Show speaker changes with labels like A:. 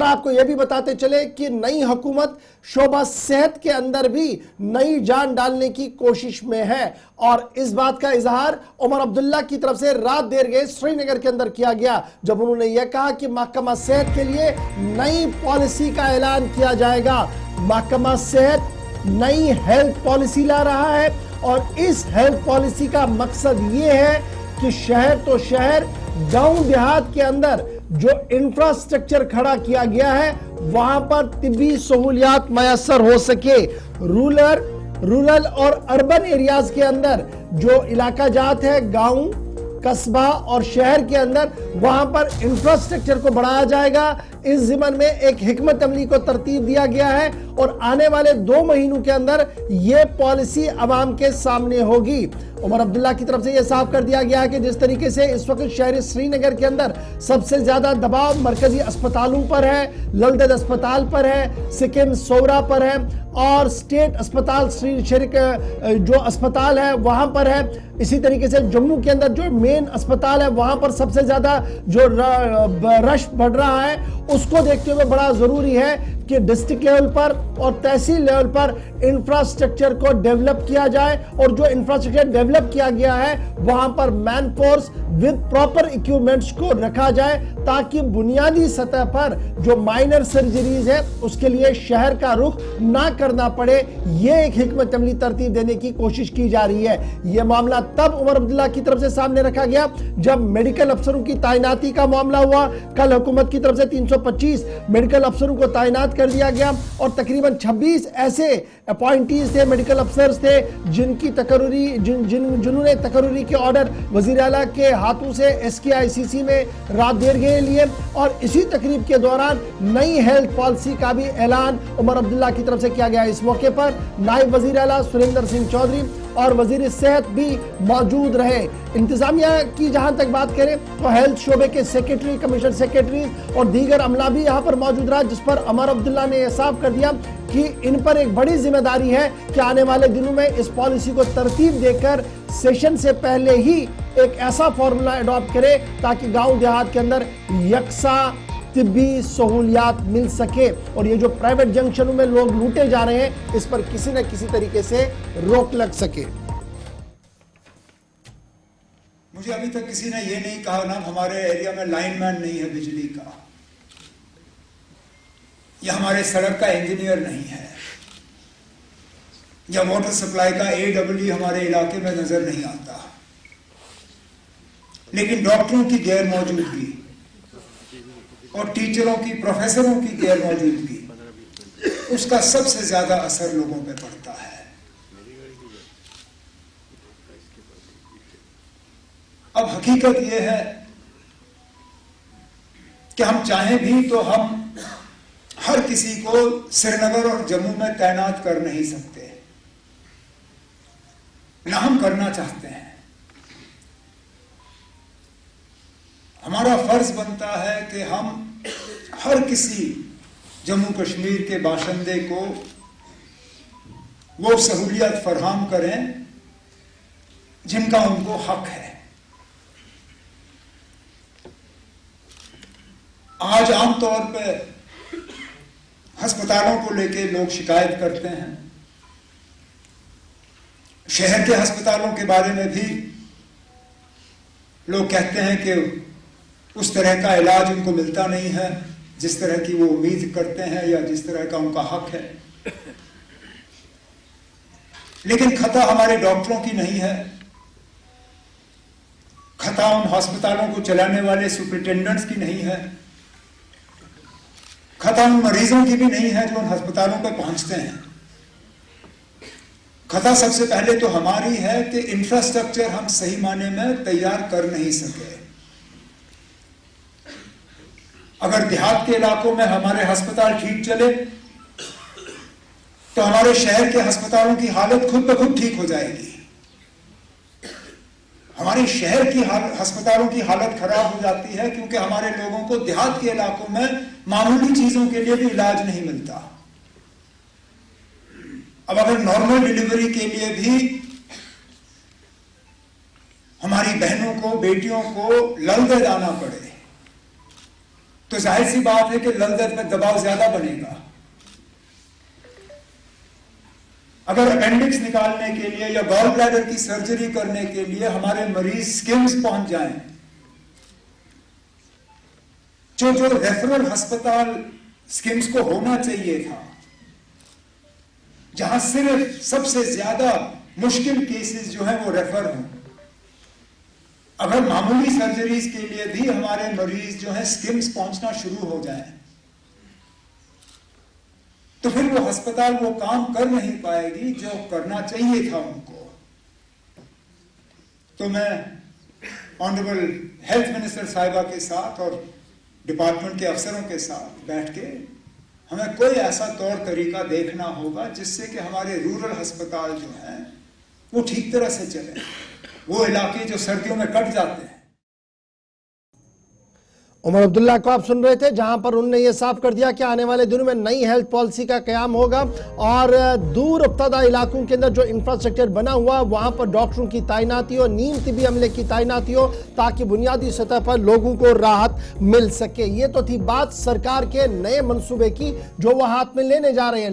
A: आपको यह भी बताते चले कि नई हुकूमत शोबा सेहत के अंदर भी नई जान डालने की कोशिश में है और इस बात का इजहार उमर अब्दुल्ला की तरफ से रात देर गए श्रीनगर के अंदर किया गया, जब उन्होंने यह कहा कि महकमा सेहत के लिए नई पॉलिसी का ऐलान किया जाएगा। महकमा सेहत नई हेल्थ पॉलिसी ला रहा है और इस हेल्थ पॉलिसी का मकसद यह है कि शहर तो शहर, गांव देहात के अंदर जो इंफ्रास्ट्रक्चर खड़ा किया गया है वहां पर तिब्बी सहूलियात मयसर हो सके। रूरल और अर्बन एरियाज के अंदर जो इलाका जात है, गांव, कस्बा और शहर के अंदर, वहां पर इंफ्रास्ट्रक्चर को बढ़ाया जाएगा। इस जिमन में एक हिकमत अमली को तरतीब दिया गया है और आने वाले 2 महीनों के अंदर यह पॉलिसी अवाम के सामने होगी। उमर अब्दुल्ला की तरफ से यह साफ कर दिया गया है कि जिस तरीके से इस वक्त शहर श्रीनगर के अंदर सबसे ज्यादा दबाव मरकजी अस्पतालों पर है, ललदेद अस्पताल पर है, सिक्किम सोवरा पर है और स्टेट अस्पताल जो अस्पताल है वहां पर है। इसी तरीके से जम्मू के अंदर जो मेन अस्पताल है वहां पर सबसे ज्यादा जो रश बढ़ रहा है, उसको देखते हुए बड़ा जरूरी है कि डिस्ट्रिक्ट लेवल पर और तहसील लेवल पर इंफ्रास्ट्रक्चर को डेवलप किया जाए और जो इंफ्रास्ट्रक्चर डेवलप किया गया है वहां पर man force with proper equipments को रखा जाए ताकि बुनियादी सतह पर जो माइनर सर्जरीज है उसके लिए शहर का रुख ना करना पड़े। यह एक हिकमत अमली तरतीब देने की कोशिश की जा रही है। यह मामला तब उमर अब्दुल्ला की तरफ से सामने रखा गया जब मेडिकल अफसरों की तैनाती का मामला हुआ। कल हुकूमत की तरफ से 325 मेडिकल अफसरों को तैनात कर दिया गया और तकरीबन 26 ऐसे अपॉइंटीज थे, मेडिकल अफसर्स थे जिनकी जिन्होंने तकर्री के ऑर्डर वजीर आला के हाथों से SKICC में रात देर गए लिए और इसी तकरीब के दौरान नई हेल्थ पॉलिसी का भी ऐलान उमर अब्दुल्ला की तरफ से किया गया। इस मौके पर नायब वजीर आला सुरेंद्र सिंह चौधरी और वजीर सेहत भी मौजूद रहे। इंतजामिया की जहां तक बात करें तो हेल्थ शोबे के सेक्रेटरी, कमिश्नर सेक्रेटरी और दीगर अमला भी यहां पर मौजूद रहा, जिस पर उमर अब्दुल्ला ने यह साफ कर दिया कि इन पर एक बड़ी जिम्मेदारी है कि आने वाले दिनों में इस पॉलिसी को तरतीब देकर सेशन से पहले ही एक ऐसा फॉर्मूला अडॉप्ट करे ताकि गांव देहात के अंदर यकसा तिब्बी सहूलियात मिल सके और ये जो प्राइवेट जंक्शनों में लोग लूटे जा रहे हैं इस पर किसी न किसी तरीके से रोक लग सके।
B: मुझे अभी तक किसी ने ये नहीं कहा ना हमारे एरिया में लाइनमैन नहीं है बिजली का, या हमारे सड़क का इंजीनियर नहीं है, या वाटर सप्लाई का AWE हमारे इलाके में नजर नहीं आता। लेकिन डॉक्टरों की गैर मौजूदगी और टीचरों की, प्रोफेसरों की गैर मौजूदगी, उसका सबसे ज्यादा असर लोगों पे पड़ता है। अब हकीकत यह है कि हम चाहें भी तो हम हर किसी को श्रीनगर और जम्मू में तैनात कर नहीं सकते, ना हम करना चाहते हैं। हमारा फर्ज बनता है कि हम हर किसी जम्मू कश्मीर के बाशिंदे को वो सहूलियत फराहम करें जिनका उनको हक है। आज आमतौर पर अस्पतालों को लेके लोग शिकायत करते हैं, शहर के अस्पतालों के बारे में भी लोग कहते हैं कि उस तरह का इलाज उनको मिलता नहीं है जिस तरह की वो उम्मीद करते हैं या जिस तरह का उनका हक है। लेकिन खता हमारे डॉक्टरों की नहीं है, खता उन अस्पतालों को चलाने वाले सुपरिटेंडेंट्स की नहीं है, खता उन मरीजों की भी नहीं है जो उन अस्पतालों पर पहुंचते हैं। खता सबसे पहले तो हमारी है कि इंफ्रास्ट्रक्चर हम सही माने में तैयार कर नहीं सके। अगर देहात के इलाकों में हमारे अस्पताल ठीक चले तो हमारे शहर के अस्पतालों की हालत खुद ब खुद ठीक हो जाएगी। हमारे शहर की अस्पतालों की हालत खराब हो जाती है क्योंकि हमारे लोगों को देहात के इलाकों में मामूली चीजों के लिए भी इलाज नहीं मिलता। अब अगर नॉर्मल डिलीवरी के लिए भी हमारी बहनों को, बेटियों को ललदेद आना पड़े तो जाहिर सी बात है कि लंदन में दबाव ज्यादा बनेगा। अगर अपेंडिक्स निकालने के लिए या गॉल ब्लैडर की सर्जरी करने के लिए हमारे मरीज स्किम्स पहुंच जाएं, जो रेफरल अस्पताल स्किम्स को होना चाहिए था, जहां सिर्फ सबसे ज्यादा मुश्किल केसेस जो हैं वो रेफर हों, अगर मामूली सर्जरीज के लिए भी हमारे मरीज जो हैं स्किम्स पहुंचना शुरू हो जाए, तो फिर वो अस्पताल वो काम कर नहीं पाएगी जो करना चाहिए था उनको। तो मैं ऑनरेबल हेल्थ मिनिस्टर साहिबा के साथ और डिपार्टमेंट के अफसरों के साथ बैठ के हमें कोई ऐसा तौर तरीका देखना होगा जिससे कि हमारे रूरल अस्पताल जो हैं वो ठीक तरह से चले, वो इलाके जो सर्दियों में कट जाते हैं।
A: उमर अब्दुल्ला को आप सुन रहे थे, जहां पर उन्होंने ये साफ कर दिया कि आने वाले दिनों में नई हेल्थ पॉलिसी का कयाम होगा और दूर अफ्तादा इलाकों के अंदर जो इंफ्रास्ट्रक्चर बना हुआ वहां पर डॉक्टरों की तैनाती हो, नीम तिबी अमले की तैनाती हो, ताकि बुनियादी सतह पर लोगों को राहत मिल सके। ये तो थी बात सरकार के नए मंसूबे की जो वो हाथ में लेने जा रहे हैं।